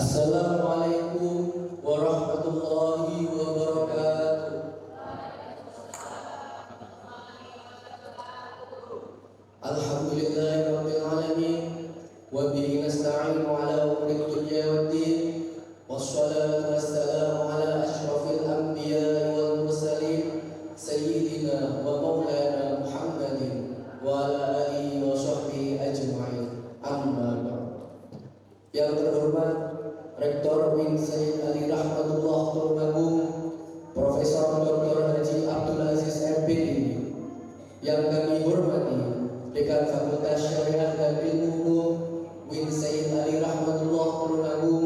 Assalamualaikum warahmatullahi wabarakatuh. Alhamdulillahirabbil alamin wa bihi nasta'inu ala umuri dunya waddin wassalatu wassalamu ala asyrafil anbiya'i wal mursalin sayyidina wa maulana Muhammadin wa ala alihi wa sahbihi ajma'in. Amma ba'd. Yang terhormat Rektor UIN Sayyid Ali Rahmatullah Tulungagung, Profesor Dr. Haji Abdul Aziz MPD. Yang kami hormati Dekan Fakultas Syariah dan Ilmu Hukum UIN Sayyid Ali Rahmatullah Tulungagung,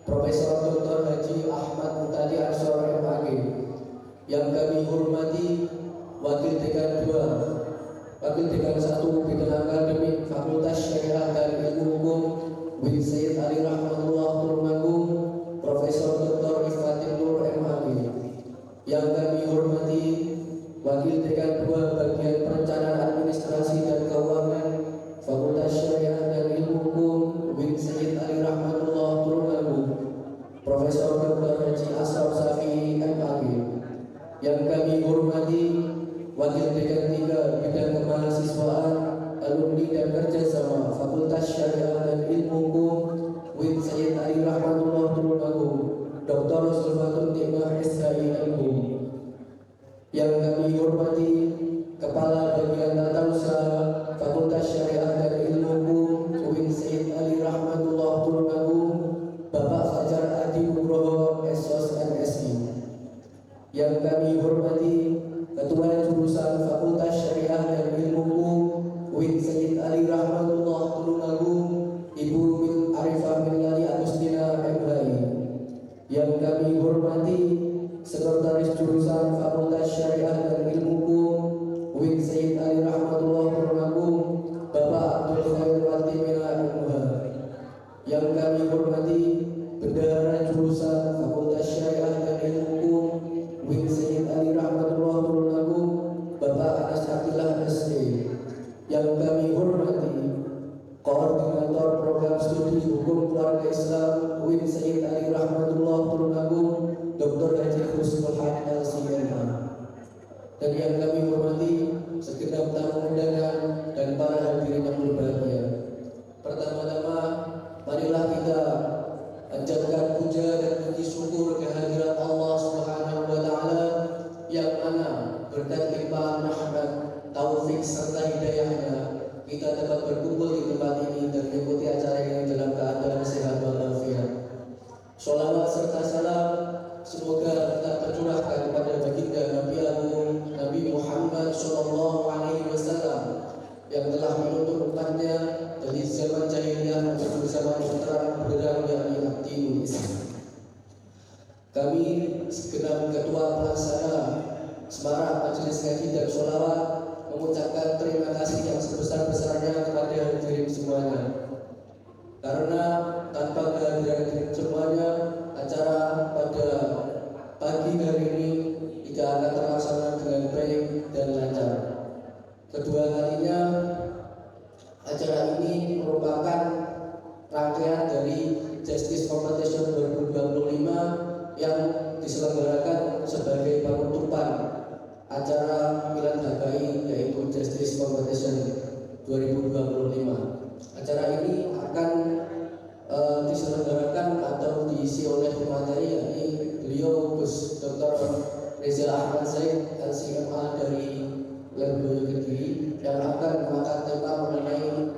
Profesor Dr. Haji Ahmad Mutadi Ansor MAG. Yang kami hormati Wakil Dekan 2, Wakil Dekan 1 Bidang Akademik Fakultas Syariah dan Ilmu Hukum UIN Sayyid Ali Rahmatullah Tulungagung, Profesor Dr. Ifatin Nur MAG. Yang kami hormati Wakil Dekan 2 Bagian Perencanaan Administrasi dan Keuangan Fakultas Syariah dan Ilmu Hukum UIN Sayyid Ali Rahmatullah Tulungagung, Profesor Dr. Haji Asraf Safi MAG. Yang kami hormati Wakil Dekan 3 Bidang Kemahasiswaan, Alumni dan Kerjasama Fakultas Syariah dan Ilmu Hukum UIN Sayyid Ali Rahmatullah Tulungagung, Dr. Sulfatun Timah SHIMH. Yang kami hormati Kepala Bagian Tata Usaha Fakultas Syariah dan Ilmu Hukum UIN Sayyid Ali Rahmatullah Tulungagung, Bapak Fajar Adi Nugroho SOS MSI. Yang kami hormati Ketua Jurusan Fakultas Syariah dan Ilmu Hukum UIN Sayyid Ali Rahmatullah Tulungagung, Ibu Arifah Milani Agustina MHI. Yang kami hormati Sekretaris Jurusan Fakultas Syariah dan Ilmu Hukum UIN Sayyid Ali Rahmatullah Tulungagung, Bapak Abdul Khair Watimila MH. Yang kami hormati Bendahara Jurusan Fakultas Syariah dan Ilmu Hukum UIN Sayyid Ali Rahmatullah Tulungagung, Bapak Anas Abdillah SD. Yang kami hormati Koordinator Program Studi Hukum Keluarga Islam UIN Sayyid Ali Rahmatullah Tulungagung, Dr. Haji Husnul Hadi LCMH. Dan yang kami hormati segenap tamu undangan dan para hadirin yang berbahagia. Pertama-tama, marilah kita panjatkan puja dan puji syukur kehadirat Allah Subhanahu wa taala yang mana berkat limpahan rahmat, taufik serta hidayahnya kita dapat berkumpul di tempat ini dan mengikuti acara ini dalam keadaan sehat walafiat. Sholawat serta salam semoga tetap tercurahkan kepada baginda Nabi Agung Nabi Muhammad Sallallahu Alaihi Wasallam yang telah menuntun umatnya dari zaman jahiliyah menuju zaman terang benderang yakni Dinul Islam. Kami segenap ketua pelaksana Semarak Majelis Ngaji dan Sholawat mengucapkan terima kasih yang sebesar-besarnya kepada hadirin semuanya. Karena tanpa kehadiran hadirin semuanya, acara pada pagi hari ini tidak akan terlaksana dengan baik dan lancar. Kedua kalinya, acara ini merupakan rangkaian dari Justice Competition 2025 yang diselenggarakan sebagai penutupan acara Milan HKI yaitu Justice Competition 2025. Acara ini akan diselenggarakan atau diisi oleh pemateri yakni beliau Gus Dr. Reza Ahmad Zaid LCMA dari Lembul Kediri yang akan mengangkat tema mengenai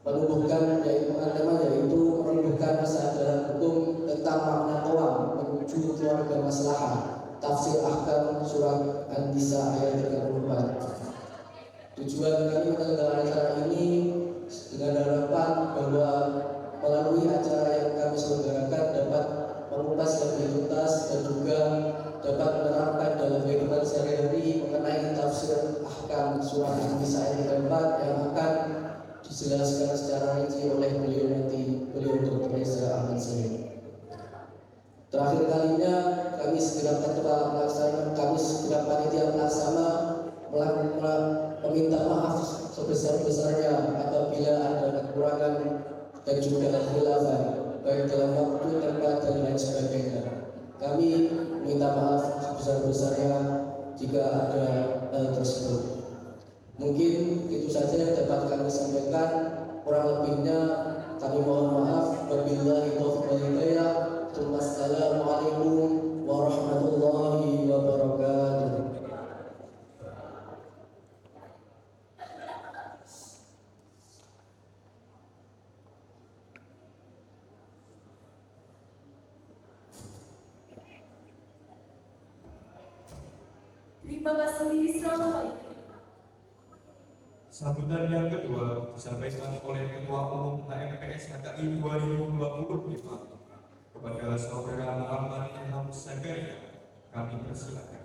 menumbuhkan yaitu menumbuhkan kesadaran hukum tentang makna koam menuju keluarga maslahah, tafsir ahkam surat An-Nisa ayat 34. Tujuan kami menyelenggarakan acara ini dengan harapan bahwa melalui acara yang kami selenggarakan dapat mengupas lebih tuntas dan juga dapat menerapkan dalam kehidupan sehari-hari mengenai tafsir ahkam surat An-Nisa ayat 34 yang akan dijelaskan secara rinci oleh beliau Dr. Reza Ahmad Zaid. Terakhir kalinya kami segenap panitia pelaksana meminta maaf sebesar-besarnya apabila ada kekurangan dan juga khilafan Mungkin itu saja yang dapat kami sampaikan. Kurang lebihnya kami mohon maaf. Wabillahi taufiq wal hidayah. Wassalamualaikum warahmatullahi wabarakatuh. Terima kasih. Assalamualaikum. Sambutan yang kedua disampaikan oleh Ketua Umum HMPS KKI 2025 kepada Saudara Muhammad Ilham Zakaria. Kami persilakan.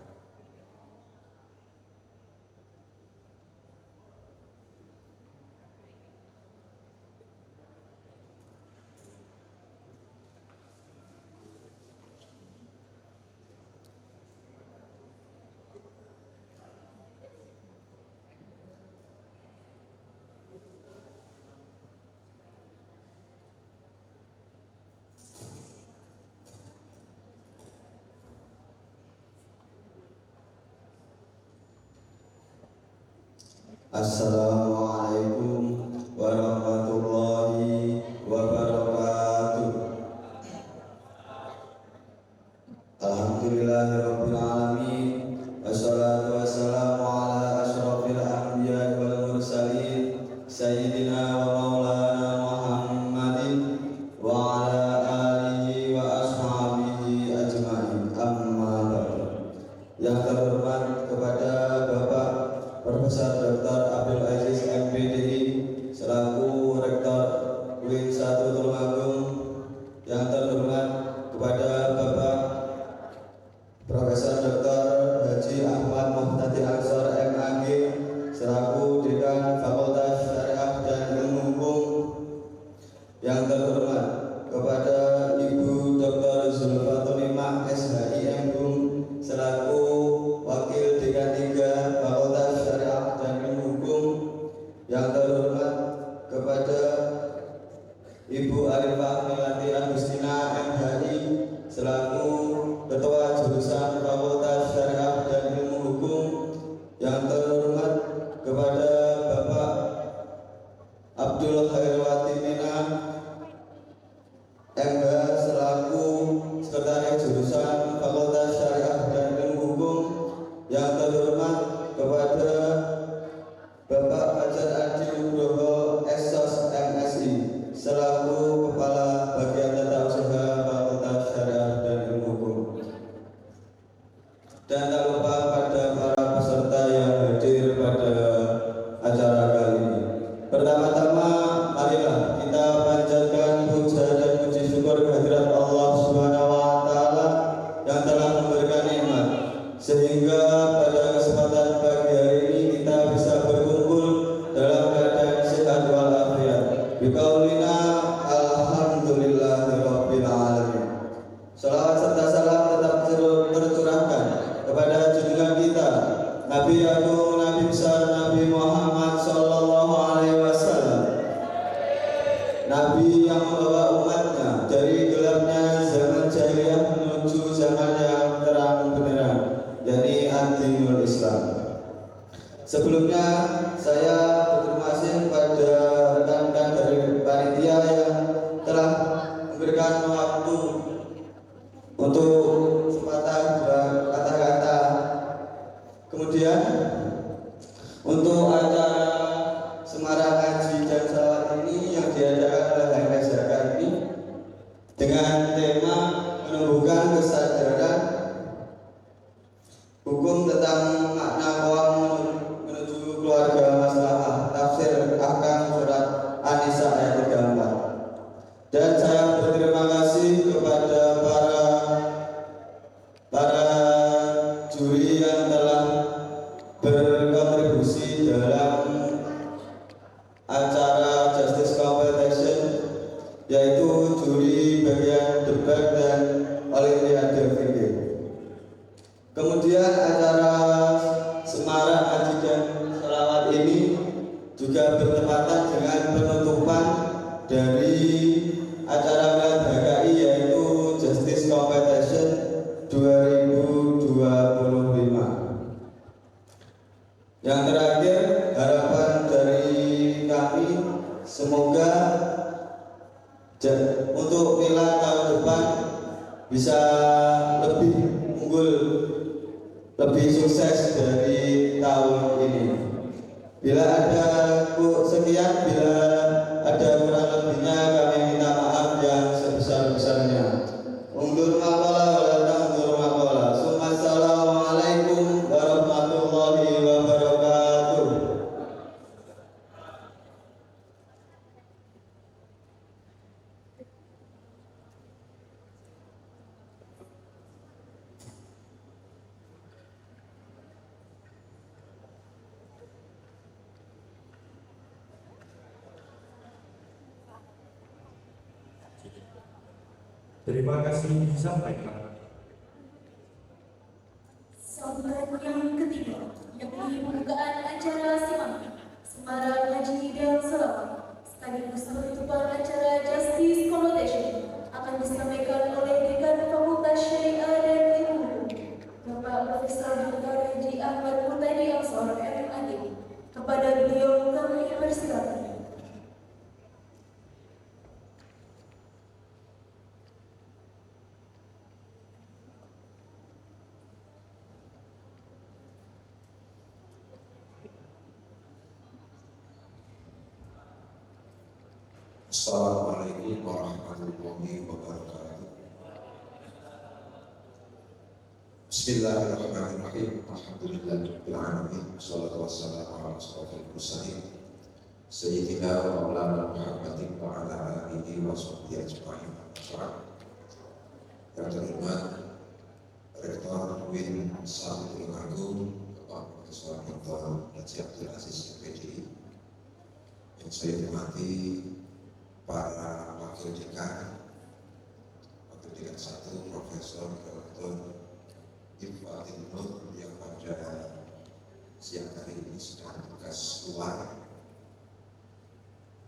Assalamualaikum warahmatullahi wabarakatuh. Alhamdulillahirabbil alamin. Wassalatu wassalamu ala asyrofil anbiya'i wal mursalin sayyidina wa maulana Muhammadin wa ala alihi wa ashabihi ajma'in. Amma ba'du. Yang terhormat kepada Bapak Profesor Dr. Abdul Aziz MPDI selaku Rektor UIN 1 Tulungagung, yang terhormat kepada Bapak Profesor Dr. Haji Ahmad Muhtadi Ansor MAG selaku Dekan Fakultas Syariah dan Ilmu Hukum, yang terhormat kepada Ibu Dr. Zulfatunimah SHI MHum selaku Wakil Dekan 3 Fakultas Syariah dan Ilmu Hukum, yang terhormat kepada Ibu Arifah Melati Agustina MHI selaku Ketua Jurusan Fakultas Syariah dan Ilmu Hukum, yang terhormat kepada Bapak Abdul Khairwati Mina MH selaku Sekretaris Jurusan Fakultas Syariah dan Ilmu Hukum, yang terhormat kepada Bapak Fajar Adi Nugroho Esos MSI selaku Kepala Bagian Tata Usaha Fakultas Syariah dan Ilmu Hukum. Dan tak lupa pada para peserta yang hadir pada acara kali ini. Pertama-tama marilah kita panjatkan puja dan puji syukur kehadirat Allah Subhanahu wa taala yang telah memberikan nikmat sehingga pada kesempatan pagi hari ini kita bisa berkumpul dalam keadaan sehat walafiat. Biqaulina alhamdulillahirabbil alamin. Salawat serta salam tetap tercurahkan kepada junjungan kita Nabi Agung, Nabi besar, Nabi Muhammad sallallahu alaihi wasallam, Nabi yang membawa umatnya dari gelapnya zaman jahiliyah menuju zaman yang terang benderang, yakni ad-dinul Islam. Sebelumnya saya berterima kasih kepada rekan-rekan dari panitia yang telah memberikan waktu untuk sepatah kata-kata. Kemudian untuk acara Semarang Haji dan Salawat ini yang diadakan oleh HMPS ini dengan tema menumbuhkan kesadaran hukum tentang makna kaum menuju keluarga maslahah, tafsir ahkam surat An-Nisa ayat 34. Dan saya berterima kasih kepada para juri yang telah berkontribusi dalam acara Justice Competition, yaitu juri bagian debat dan Olimpiade fikih. Kemudian acara Semarang Haji dan Salawat ini juga bertepatan dengan penutupan dari acara Milad HKI, yaitu Justice Competition 2025. Yang terakhir, harapan untuk nilai tahun depan bisa lebih unggul, lebih sukses dari tahun ini. Bila ada sekian, bila ada kurang lebihnya kami minta maaf yang sebesar-besarnya. Undur makola wala undur makola. Assalamualaikum warahmatullahi wabarakatuh. Terima kasih disampaikan. Sambutan yang ketiga, yakni pembukaan acara SIMAK Semarang Haji dan Salawat sekaligus penutupan acara Justice Connotation akan disampaikan oleh Dekan Fakultas Syariah dan Ilmu Bapak Profesor Dr. Haji Ahmad Murtadi Ansor MAG. Kepada beliau kami persilakan. Assalamualaikum warahmatullahi wabarakatuh. Bismillahirrahmanirrahim. Alhamdulillahirabbil alamin. Wassalatu wassalamu ala asyrofil mursalin sayyidina wa maulana Muhammadin wa ala alihi wa sahbihi ajma'in. Yang terhormat Rektor UIN Sampurna Agung Bapak Profesor Dr. Haji Abdul Aziz MPD, yang saya hormati para wakil dekan 1 Profesor Dr. Ifatil Nur yang pada siang hari ini sedang tugas luar.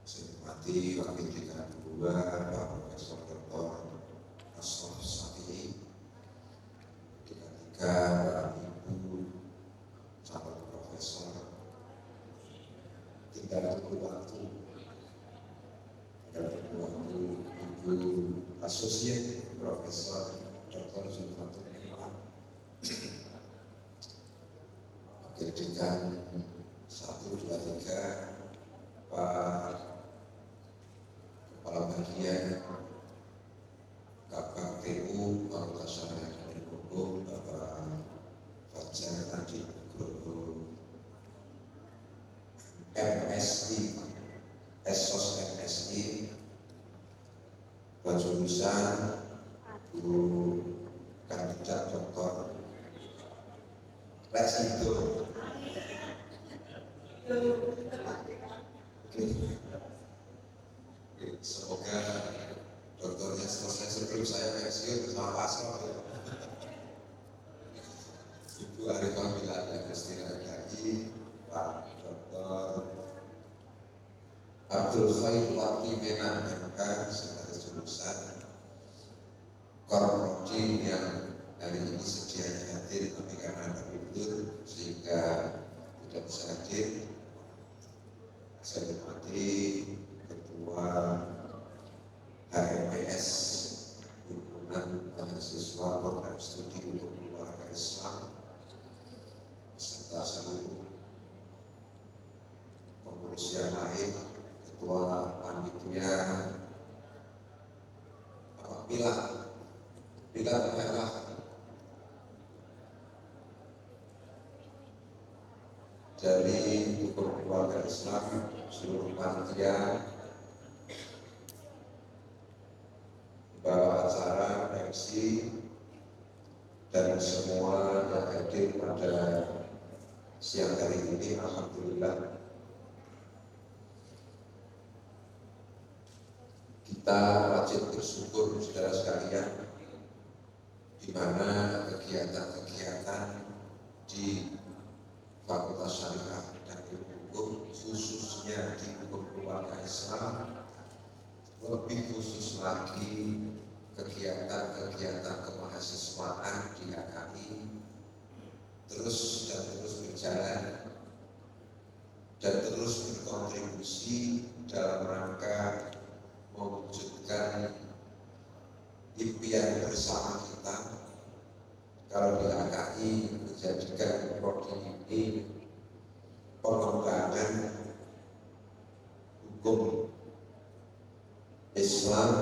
Saya hormati wakil dekan 2 Pak Profesor Dr. Asrof Safi, dekan 3 Bapak Ibu calon profesor. Tinggal tunggu waktu Ibu Asosiat Profesor Dr. Zulfatul Imam, Wakil Dekan 1, 2, 3 Pak Kepala Bagian Kabak TU Fakultas Syariah dan Hukum Bapak Fajar Adi Nugroho MSI Esos MSI jurusan guru kandidat doktor Resido. Semoga doktornya selesai sebelum saya pensiun bersama pasal. Ibu Arifah Milad Agustina Gagi, Pak Dr. Abdul Khair Wati Menan MK sekretaris jurusan Korprodi yang hari ini sedianya hadir tapi karena ada libur sehingga tidak bisa hadir. Saya hormati Ketua HMPS Himpunan Mahasiswa Program Studi Hukum Keluarga Islam beserta seluruh pengurus yang lain, Ketua Panitia Bila Merah dari Hukum Keluarga Islam, seluruh panitia, bawa acara, MC, dan semua yang hadir pada siang hari ini. Alhamdulillah kita wajib bersyukur saudara sekalian, di mana kegiatan-kegiatan di Fakultas Syariah dan Ilmu Hukum, khususnya di Hukum Keluarga Islam, lebih khusus lagi kegiatan-kegiatan kemahasiswaan di HKI terus berjalan dan terus berkontribusi dalam rangka mewujudkan impian bersama kita kalau di AKI menjadikan prodi ini pengembangan hukum Islam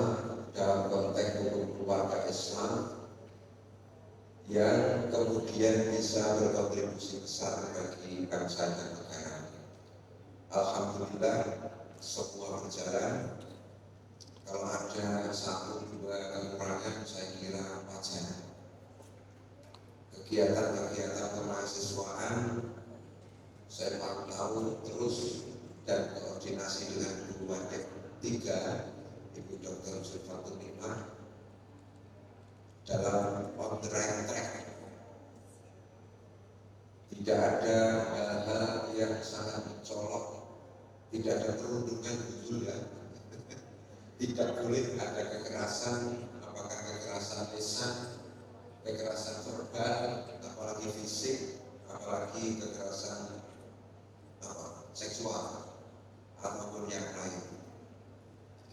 dalam konteks hukum keluarga Islam yang kemudian bisa berkontribusi besar bagi bangsa dan negara. Alhamdulillah semua berjalan. Kalau ada satu dua kekurangan saya kira wajar. Kegiatan-kegiatan kemahasiswaan saya pantau terus dan koordinasi dengan guru wadik 3 Ibu Dr. Zulfatul Nimah dalam on the right track. Tidak ada hal-hal yang sangat mencolok, tidak ada perundungan betul ya. Tidak boleh ada kekerasan, apakah kekerasan lisan, kekerasan verbal, apalagi fisik, apalagi kekerasan seksual ataupun yang lain.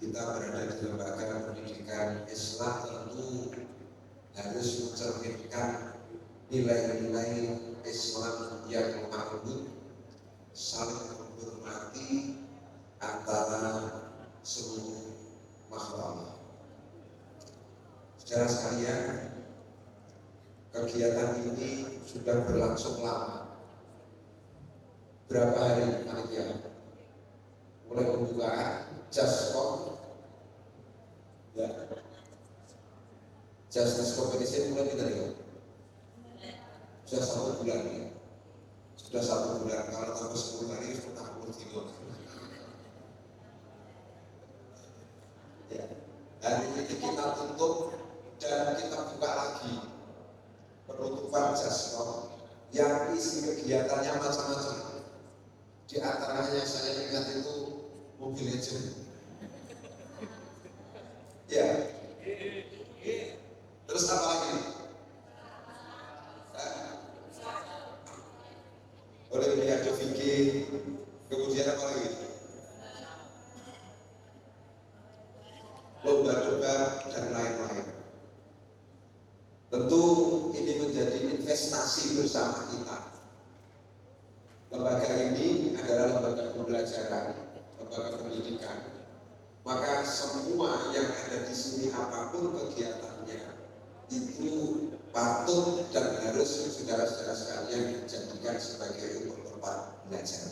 Kita berada di lembaga pendidikan Islam tentu harus mencerminkan nilai-nilai Islam yang lemah lembut, saling menghormati antara seluruh makhluk. Saudara sekalian, kegiatan ini sudah berlangsung lama. Berapa hari panitia? Mulai pembukaan Jaskon, ya, Justice Competition mulai kita lihat. Sudah 1 bulan ya. Sudah 1 bulan. Kalau tambah 10 hari sudah 40 kilo. Ya. Hari ini kita tutup dan kita buka lagi penutupan Jaskon yang isi kegiatannya macam-macam. Di antaranya yang saya ingat itu Mobile Legends. Ya. Terus apa lagi? Olimpiade fikih, kemudian apa lagi? Lomba-lomba dan lain-lain. Tentu ini menjadi investasi bersama kita. Lembaga ini adalah lembaga pembelajaran, lembaga pendidikan. Maka semua yang ada di sini apapun kegiatannya itu patut dan harus saudara-saudara sekalian dijadikan sebagai tempat belajar.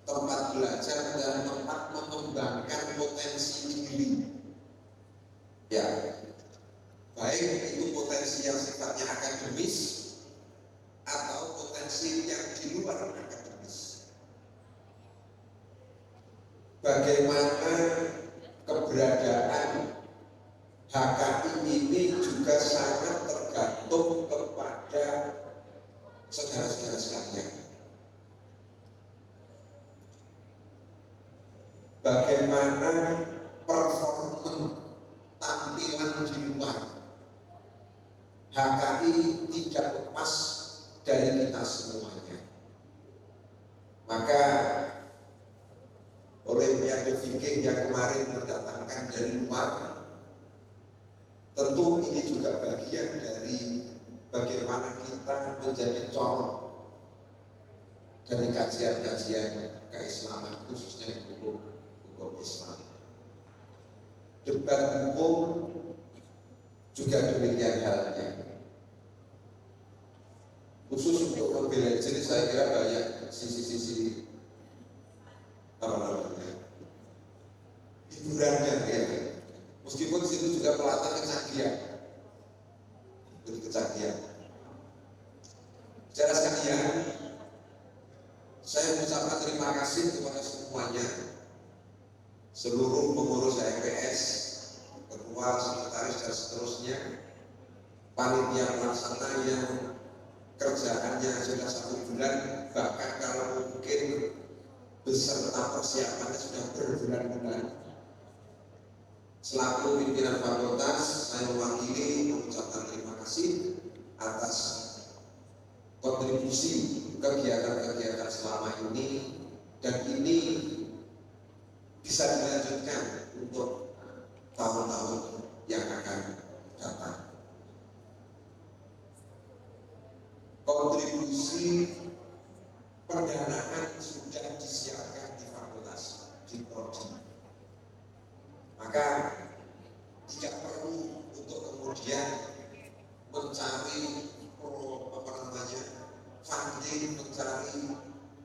Tempat belajar dan tempat mengembangkan potensi diri. Ya, baik itu potensi yang sifatnya akademis atau potensi yang di luar akademis. Bagaimana keberadaan HKI ini juga sangat tergantung kepada saudara-saudara sekalian. Bagaimana performa tampilan di luar HKI tidak lepas dari kita semuanya. Maka Olimpiade Fikih yang kemarin mendatangkan dari luar, tentu ini juga bagian dari bagaimana kita menjadi contoh dari kajian-kajian keislaman, khususnya hukum Islam. Debat hukum juga demikian halnya. Khusus untuk Mobile Legends saya kira banyak sisi-sisi apa namanya hiburannya ya. Meskipun di situ juga pelatih kecanggihan, kecanggihan. Secara sekalian, saya mengucapkan terima kasih kepada semuanya, seluruh pengurus HMPS, ketua, sekretaris dan seterusnya, panitia pelaksana yang kerjaannya sudah 1 bulan, bahkan kalau mungkin beserta persiapannya sudah berbulan-bulan. Selaku pimpinan fakultas, saya mewakili mengucapkan terima kasih atas kontribusi kegiatan-kegiatan selama ini, dan ini bisa dilanjutkan untuk sisi pendanaan sudah disiapkan di fakultas, di prodi. Maka tidak perlu untuk kemudian mencari funding, mencari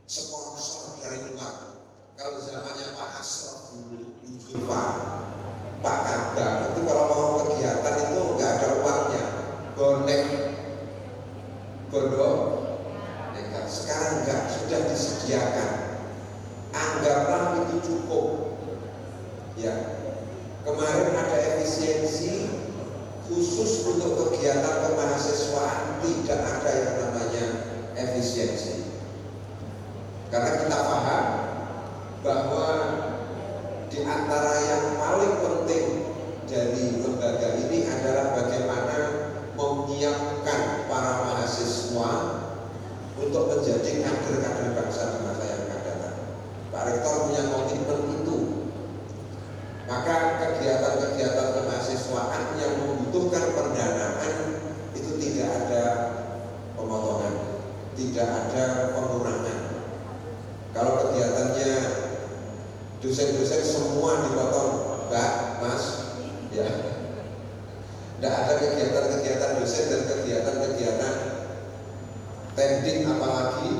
sponsor dari luar. Kalau zamannya Pak Asraf dulu, Pak Kadang itu kalau mau kegiatan itu nggak ada uangnya, bonek, bodong. Sekarang enggak, sudah disediakan. Anggaplah itu cukup. Ya, kemarin ada efisiensi khusus untuk kegiatan kemahasiswaan, tidak ada yang namanya efisiensi. Karena kita paham bahwa di antara yang paling penting dari lembaga ini adalah bagaimana menyiapkan para mahasiswa untuk menjadi kader-kader bangsa di masa yang akan datang. Pak Rektor punya komitmen itu. Maka kegiatan-kegiatan kemahasiswaan yang membutuhkan pendanaan itu tidak ada pemotongan, tidak ada pengurangan. Kalau kegiatannya dosen-dosen semua dipotong, Mbak, Mas, ya. Tidak ada kegiatan-kegiatan dosen dan kegiatan-kegiatan pending apalagi,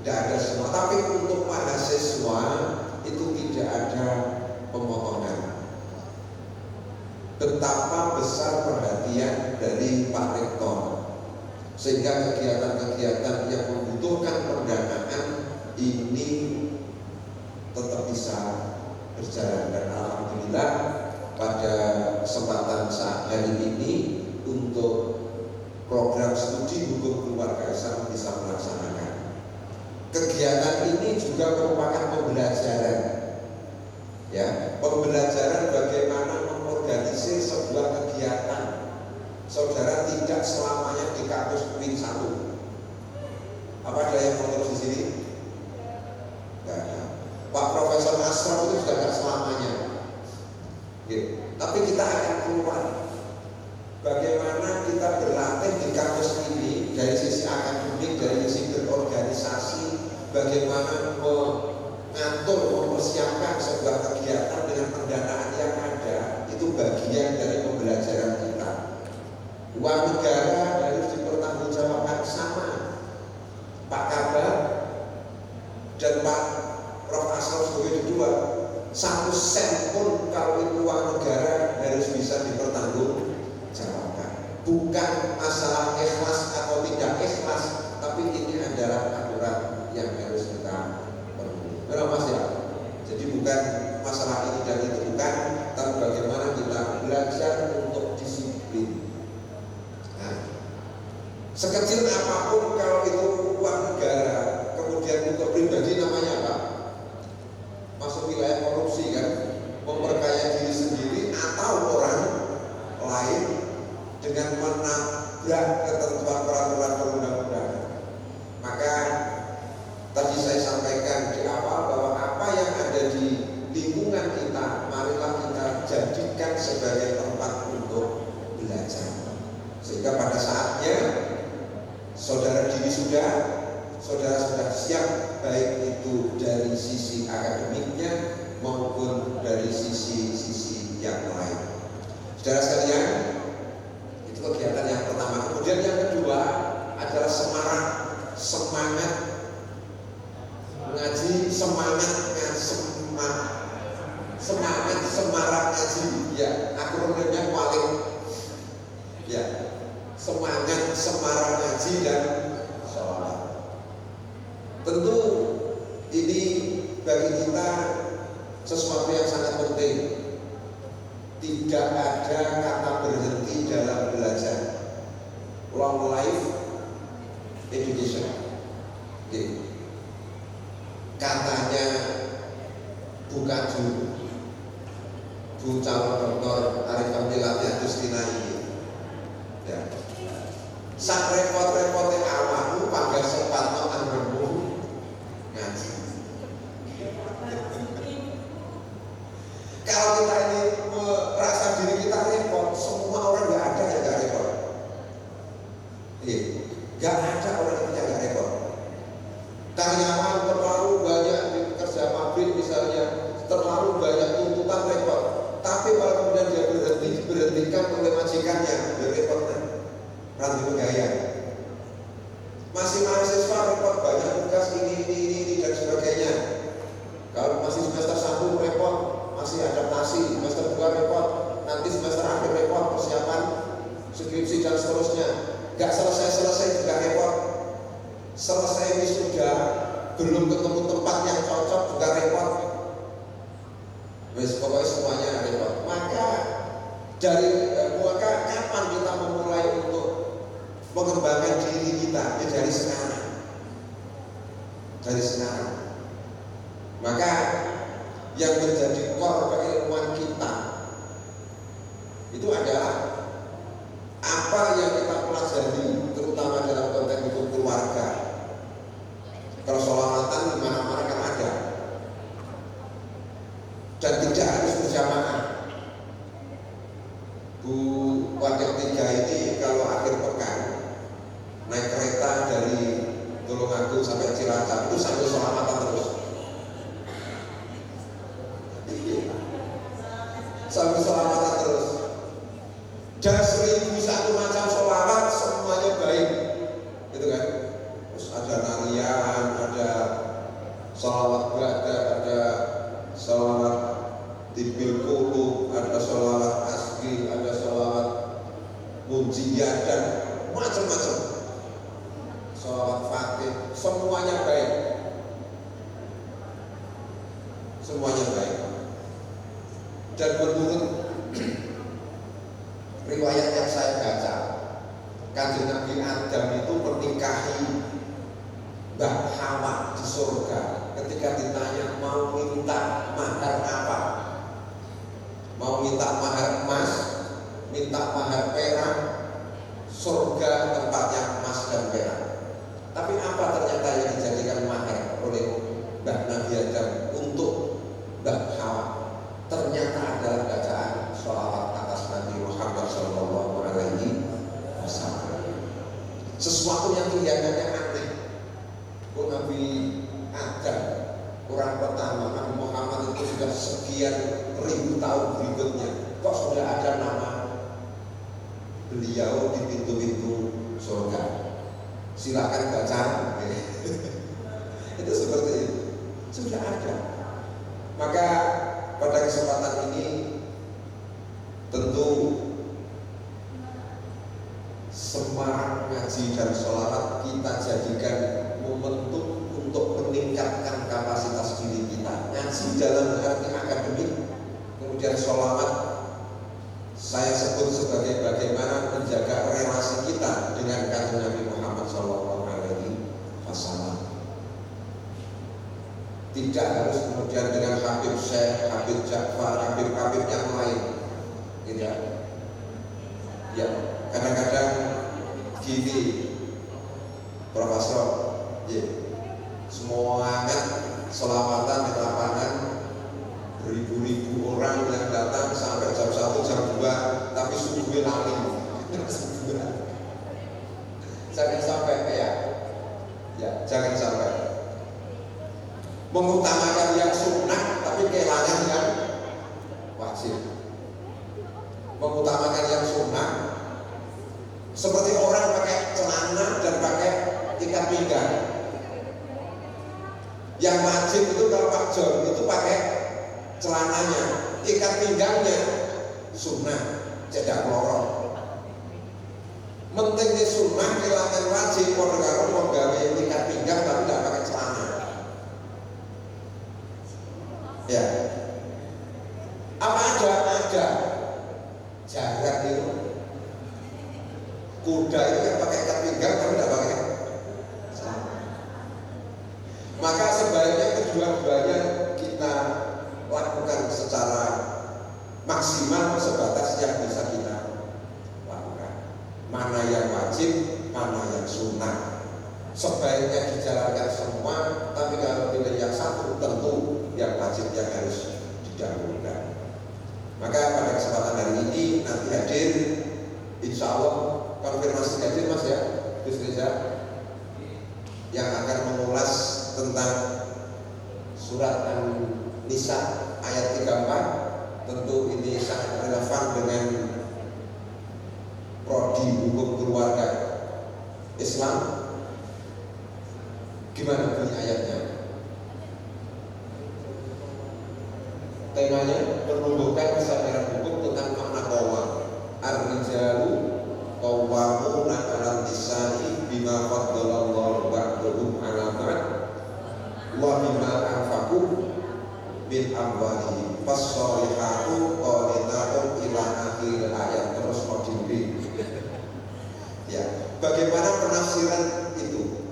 tidak ada semua. Tapi untuk mahasiswa itu tidak ada pemotongan. Betapa besar perhatian dari Pak Rektor, sehingga kegiatan-kegiatan yang membutuhkan pendanaan ini tetap bisa berjalan. Dan alhamdulillah pada kesempatan saat hari ini untuk program studi hukum keluarga Islam bisa melaksanakan. Kegiatan ini juga merupakan pembelajaran, ya, pembelajaran bagaimana mengorganisir sebuah kegiatan. Saudara tidak selamanya di kampus UIN 1. Apa ada yang mau di sini? Enggak ada. Pak Profesor Asraf itu sudah tidak selamanya. Gitu. Tapi kita akan keluar. Bagaimana kita berlatih di kampus ini dari sisi akademik, dari sisi berorganisasi, bagaimana mengatur, mempersiapkan sebuah kegiatan dengan pendanaan yang ada, itu bagian dari pembelajaran kita. Uang negara harus dipertanggungjawabkan sama. Pak Kabar dan Pak Prof. Asraf sebagai kedua, 1 sen pun kalau itu uang negara harus bisa dipertanggungjawabkan. Bukan masalah ikhlas atau tidak ikhlas, tapi ini adalah aturan yang harus kita penuhi. Benar Mas ya? Jadi bukan masalah ini dan itu bukan, tapi bagaimana kita belajar untuk disiplin. Nah, sekecil apapun kalau itu uang negara, kemudian untuk pribadi namanya apa? Masuk wilayah korupsi kan, memperkaya diri sendiri atau orang lain dengan menabrak ketentuan peraturan perundang-undangan. Maka tadi saya sampaikan di awal bahwa apa yang ada di lingkungan kita, marilah kita jadikan sebagai tempat untuk belajar. Sehingga pada saatnya saudara diri saudara sudah siap, baik itu dari sisi akademiknya maupun dari sisi yang lain. Saudara sekalian, itu kegiatan yang pertama. Kemudian yang kedua adalah semangat ngaji, semangat semarak ngaji. Ya, akronimnya paling ya, semangat semarak ngaji dan sholat. Tentu ini bagi kita sesuatu yang sangat penting. Tidak ada kata berhenti dalam belajar. Long life education. Oke. Katanya bukan Bu calon doktor Arif Abdillah Agustina ini. Ya. Sak repot-repotnya awakmu panggas sepatno anggurmu ngaji. Kalau kita ini merasa diri kita repot, semua orang nggak ada yang nggak repot. Nggak ada orang yang nggak repot. diberikan oleh majikannya, repotnya, ranting gaya. Masih mahasiswa repot banyak tugas ini dan sebagainya. Kalau masih semester 1 repot, masih adaptasi, semester 2 repot, nanti semester akhir repot, persiapan skripsi dan seterusnya. Gak selesai juga repot. Selesai wisuda, belum ketemu tempat yang cocok juga repot. Wes pokoknya semuanya repot. Maka kapan kita memulai untuk mengembangkan diri kita? Ya dari sekarang. Dari sekarang. Maka yang menjadi core keilmuan kita itu adalah apa yang kita pelajari, terutama dalam konteks hukum keluarga. Kalau sholawatan di mana-mana kan ada, dan tidak harus berjamaah. Bu Wakil 3 ini kalau akhir pekan naik kereta dari Tulungagung sampai Cilacap itu sambil sholawatan terus. Sambil sholawatan terus. Dan 1001 macam sholawat semuanya baik, gitu kan? Terus ada narian, ada sholawat berada, ada sholawat tibil qulub, ada sholawat asli, ada sholawat munjiyah dan macam-macam. Sholawat fatih, semuanya baik. Semuanya baik. Dan menurut riwayat yang saya baca, Kanjeng Nabi Adam itu menikahi Mbak Hawa di surga. Ketika ditanya mau minta mahar apa, mau minta mahar emas, minta mahar perak, surga tempatnya emas dan perak. Tapi apa ternyata yang dijadikan mahar oleh Mbak Nabi Adam untuk Mbak Hawa? Ternyata adalah bacaan sholawat atas Nabi Muhammad SAW. Sesuatu yang kelihatannya aneh. Oh, Nabi Adam, orang pertama, Nabi Muhammad itu sudah sekian ribu tahun berikutnya, kok sudah ada nama beliau di pintu-pintu surga? Silakan baca. Itu seperti itu, sudah ada. Maka pada kesempatan ini tentu semangat ngaji dan sholawat kita jadikan momentum untuk meningkatkan kapasitas diri kita. Ngaji dalam arti akademik, kemudian sholawat saya sebut sebagai bagaimana menjaga relasi kita dengan Kanjeng Nabi Muhammad SAW. Tidak harus kemudian dengan Habib Syekh, Habib Ja'far, Habib yang lain. Tidak. Ya, kadang-kadang gini, Profesor, ya, semangat selawatan di lapangan, beribu-ribu orang yang datang sampai jam 1, jam 2, tapi subuhnya lali. Jangan sampai ya, jangan sampai mengutamakan yang sunnah tapi kehilangan yang wajib. Mengutamakan yang sunnah seperti orang pakai celana dan pakai ikat pinggang. Yang wajib itu kalau Pak John itu pakai celananya, ikat pinggangnya sunnah, cedak lorong. Mentingnya sunnah kehilangan wajib, orang karo mau gawe ikat pinggang tapi tidak pakai celana. Ya, apa ada jarak itu. Kuda itu kan pakai ikat pinggang tapi tidak pakai celana. Maka sebaiknya kedua-duanya kita lakukan secara maksimal sebatas yang bisa kita lakukan. Mana yang wajib, mana yang sunnah. Sebaiknya dijalankan semua, tapi kalau pilih yang satu tentu yang wajib yang harus didahulukan. Maka pada kesempatan hari ini nanti hadir, insya Allah konfirmasi hadir Mas ya, Gus Reza, yang akan mengulas tentang surat An-Nisa ayat 34. Tentu ini sangat relevan dengan Islam. Gimana bunyi ayatnya? Temanya menumbuhkan kesadaran hukum tentang makna qawwam. Ar-rijalu qawwamuna 'alan nisa'i bima faddalallahu ba'dahum 'ala ba'd wa bima anfaqu min amwalihim fas-shalihatu qanitatun ila akhir ayat. Terus modul. Ya, bagaimana penafsiran itu?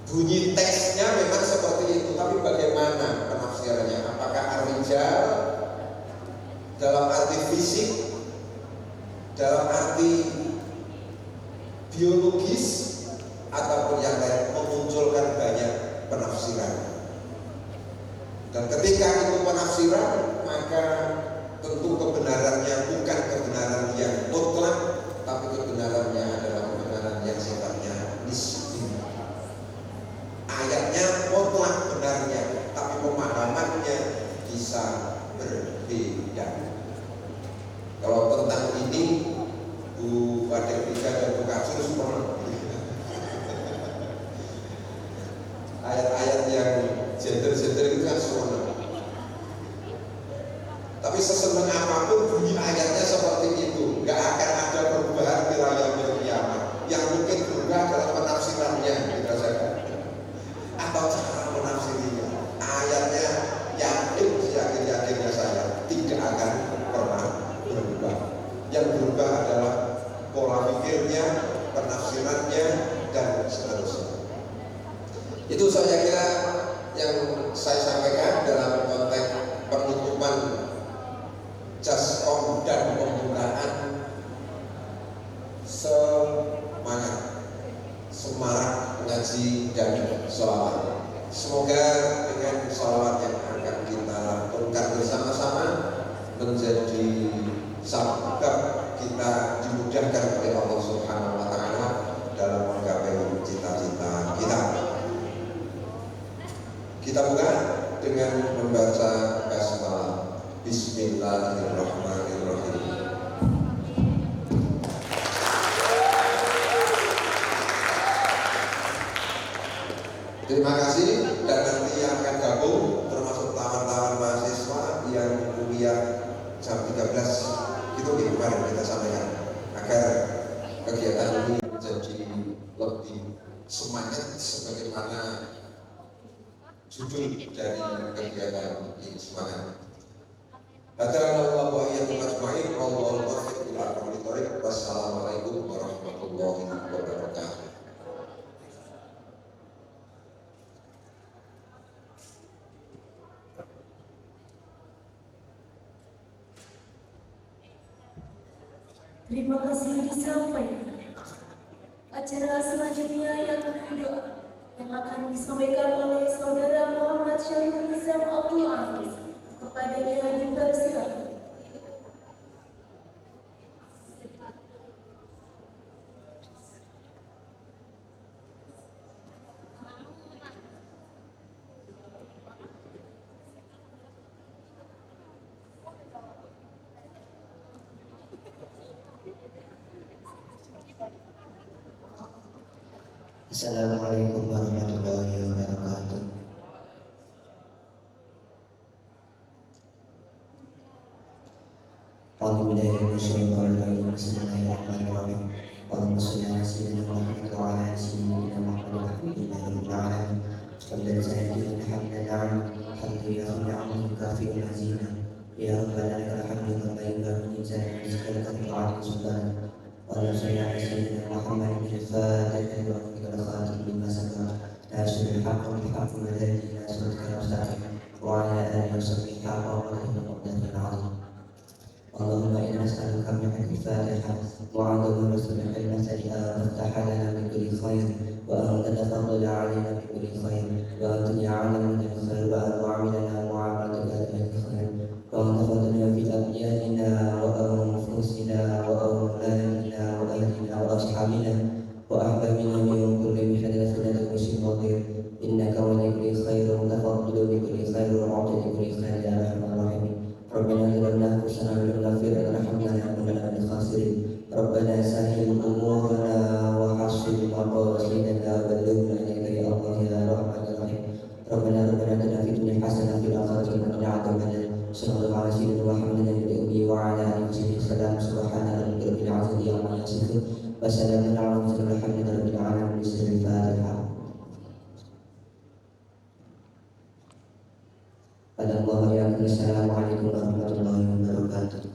Bunyi teksnya memang seperti itu, tapi bagaimana penafsirannya? Apakah ar-rijal dalam arti fisik, dalam arti biologis, ataupun yang lain, memunculkan banyak penafsiran. Dan ketika itu penafsiran, maka tentu kebenarannya bukan kebenaran yang mutlak, tapi kebenarannya adalah kebenaran yang sifatnya nisbi. Ayatnya mutlak benarnya, tapi pemahamannya bisa berbeda. Kalau tentang ini, Bu Wadek Tiga dan Bu Kacur semua ayat-ayat yang gender-gender itu kan semua. Tapi seseneng apapun bunyi ayatnya seperti itu, nggak akan ada perubahan di yaumil qiyamah. Yang mungkin berubah adalah penafsirannya, dirasakan, atau cara menafsirinya. Ayatnya yakin-yakinnya saya tidak akan pernah berubah. Yang berubah adalah pola pikirnya, penafsirannya, dan seterusnya. Itu saya kira yang saya sampaikan dalam konteks penutupan Jaskom dan pembukaan semarak ngaji dan sholawat. Semoga dengan sholawat yang akan kita lakukan bersama-sama menjadi sebab kita dimudahkan oleh Allah Subhanahu wa Ta'ala dalam menggapai cita-cita kita. Kita buka dengan membaca basmalah. Bismillahirrahmanirrahim. Terima kasih, dan nanti yang akan gabung termasuk tawan-tawan mahasiswa yang kuliah jam 13 itu di kemarin kita sampaikan agar kegiatan ini menjadi lebih semangat sebagaimana judul dari kegiatan ini, semangat. Wassalamualaikum warahmatullahi wabarakatuh. Terima kasih disampaikan. Acara selanjutnya yang kedua yang akan disampaikan oleh Saudara Muhammad Syariful Nizam Abdul Aziz. Kepadanya dipersilakan. Assalamualaikum warahmatullahi wabarakatuh. Bismillahirrahmanirrahim. Allahumma shalli ala sayyidina Muhammad wa ala ali sayyidina Muhammad alhamdulillahi rabbil alamin hamdan hamdan kafiyan mazida ya rabbana lakal hamdu kama yanbaghi li jalali wajhika wa sultanika. Allahumma shalli ala sayyidina Muhammad al-Fatihah wa al-Khatim lima sabaq nasrul haqq wal haqq wal hadi ila siratal mustaqim wa ala alihi wa sahbihi wa sallam. Allahumma inna nas'aluka min al-Fatiha wa 'ala rasulika al-Fatiha faftah lana min kulli khair wa arada fadla 'alaina min kulli khair wa tuj'alna min al-khair wa tu'amilana mu'amalatan al-khair wa tafadhalna fi abyadina wa anfusina wa awladina wa ahlina wa ashabina wa ahbabina min kulli mihadatin wa shimmatir innaka waliyul khair wa tafadhalu bi kulli khair wa mu'ti bi kulli khair ya arhamar rahimin. Rabbana zalamna anfusana wa lam taghfir lana wa tarhamna lanakunanna minal khasirin. Rabbana sahhil umurana wa hasib عما يصفون وسلام على المرسلين والحمد لله رب العالمين. بسم الفاتحة. Assalamualaikum warahmatullahi wabarakatuh.